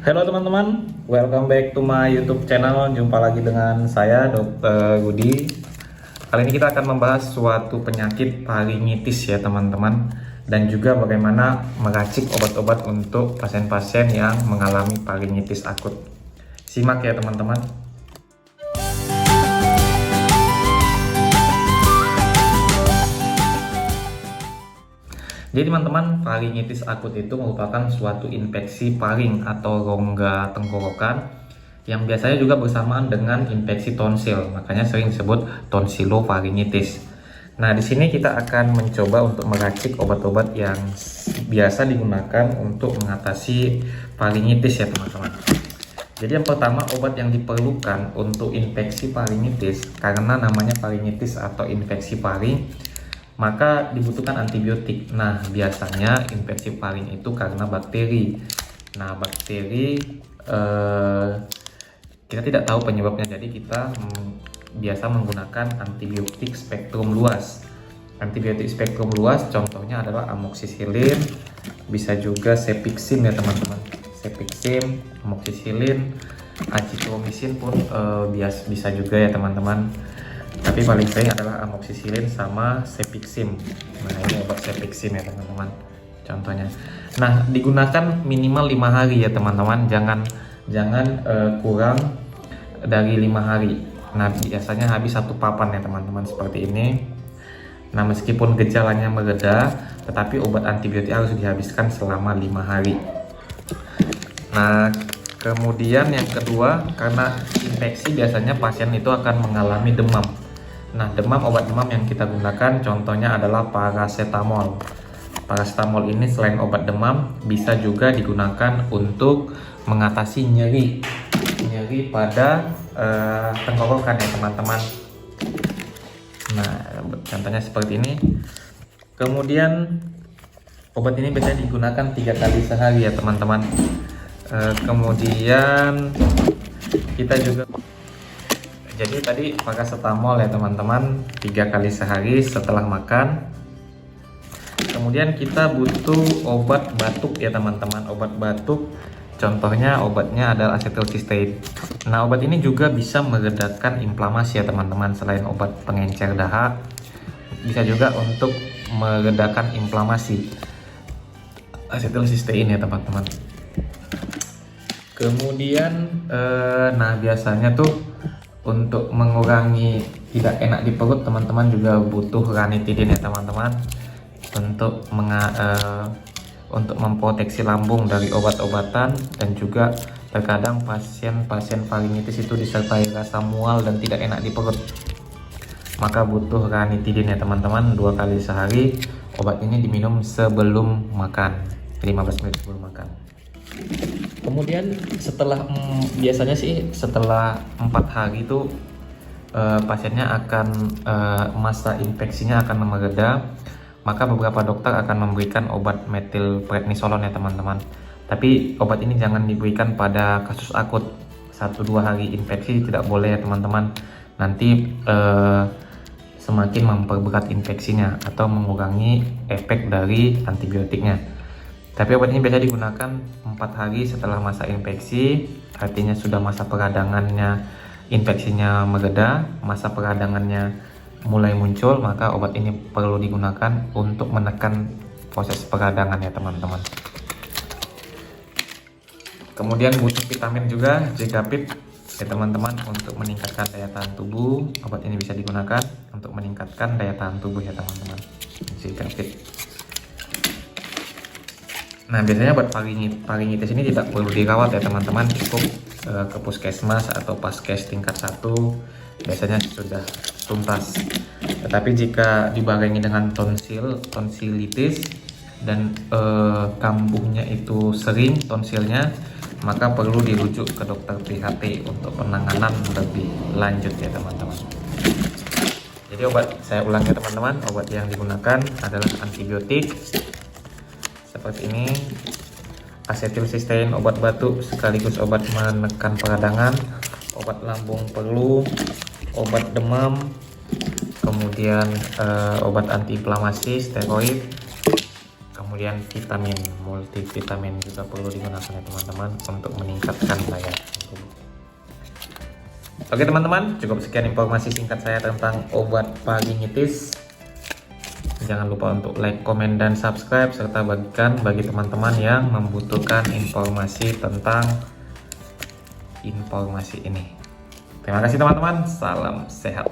Halo teman-teman, welcome back to my YouTube channel. Jumpa lagi dengan saya, Dr. Budi. Kali ini kita akan membahas suatu penyakit faringitis ya teman-teman, dan juga bagaimana meracik obat-obat untuk pasien-pasien yang mengalami faringitis akut. Simak ya teman-teman. Jadi teman-teman, faringitis akut itu merupakan suatu infeksi faring atau rongga tenggorokan yang biasanya juga bersamaan dengan infeksi tonsil, makanya sering disebut tonsilofaringitis. Nah, di sini kita akan mencoba untuk meracik obat-obat yang biasa digunakan untuk mengatasi faringitis ya teman-teman. Jadi yang pertama, obat yang diperlukan untuk infeksi faringitis, karena namanya faringitis atau infeksi faring, maka dibutuhkan antibiotik. Nah, biasanya infeksi faring itu karena bakteri. Nah, bakteri kita tidak tahu penyebabnya, jadi kita biasa menggunakan antibiotik spektrum luas. Antibiotik spektrum luas contohnya adalah amoxicillin, bisa juga cefixim ya teman-teman. Cefixim, amoxicillin, azithromycin pun bisa juga ya teman-teman. Tapi paling sering adalah amoxicillin sama cefixim. Nah, ini obat cefixim ya teman-teman contohnya. Nah, digunakan minimal 5 hari ya teman-teman, jangan kurang dari 5 hari. Nah, biasanya habis 1 papan ya teman-teman, seperti ini. Nah, meskipun gejalanya mereda, tetapi obat antibiotik harus dihabiskan selama 5 hari. Nah, kemudian yang kedua, karena infeksi biasanya pasien itu akan mengalami demam. Nah, obat demam yang kita gunakan contohnya adalah paracetamol. Paracetamol ini selain obat demam bisa juga digunakan untuk mengatasi nyeri pada tenggorokan ya teman-teman. Nah, contohnya seperti ini. Kemudian obat ini bisa digunakan 3 kali sehari ya teman-teman. Kemudian kita juga, jadi tadi paracetamol ya teman-teman 3 kali sehari setelah makan. Kemudian kita butuh obat batuk ya teman-teman. Obat batuk contohnya obatnya adalah acetylcysteine. Nah, obat ini juga bisa meredakan inflamasi ya teman-teman. Selain obat pengencer dahak, bisa juga untuk meredakan inflamasi. Acetylcysteine ya teman-teman. Kemudian nah biasanya tuh untuk mengurangi tidak enak di perut, teman-teman juga butuh ranitidin ya teman-teman, untuk memproteksi lambung dari obat-obatan, dan juga terkadang pasien-pasien faringitis itu disertai rasa mual dan tidak enak di perut, maka butuh ranitidin ya teman-teman 2 kali sehari. Obat ini diminum sebelum makan, 15 menit sebelum makan. Kemudian biasanya sih setelah 4 hari itu pasiennya akan masa infeksinya akan mereda, maka beberapa dokter akan memberikan obat metilprednisolon ya teman-teman. Tapi obat ini jangan diberikan pada kasus akut. 1-2 hari infeksi tidak boleh ya teman-teman, nanti semakin memperberat infeksinya atau mengurangi efek dari antibiotiknya. Tapi obat ini biasa digunakan 4 hari setelah masa infeksi, artinya sudah masa peradangannya, infeksinya mereda, masa peradangannya mulai muncul, maka obat ini perlu digunakan untuk menekan proses peradangan ya teman-teman. Kemudian butuh vitamin juga, J-Capit ya teman-teman, untuk meningkatkan daya tahan tubuh. Obat ini bisa digunakan untuk meningkatkan daya tahan tubuh ya teman-teman, J-Capit. Nah, biasanya buat faringitis ini tidak perlu dirawat ya teman-teman, cukup ke puskesmas atau paskes tingkat 1 biasanya sudah tuntas. Tetapi jika dibarengi dengan tonsilitis dan kambuhnya itu sering tonsilnya, maka perlu dirujuk ke dokter PHT untuk penanganan lebih lanjut ya teman-teman. Jadi saya ulang ya teman-teman, obat yang digunakan adalah antibiotik seperti ini, acetylcysteine obat batuk sekaligus obat menekan peradangan, obat lambung perlu, obat demam, kemudian obat antiinflamasi steroid, kemudian Kemudian vitamin, multivitamin juga perlu digunakan ya teman-teman untuk meningkatkan daya tubuh. Oke teman-teman, cukup sekian informasi singkat saya tentang obat vagingitis. Jangan lupa untuk like, komen, dan subscribe, serta bagikan bagi teman-teman yang membutuhkan informasi tentang informasi ini. Terima kasih teman-teman, salam sehat.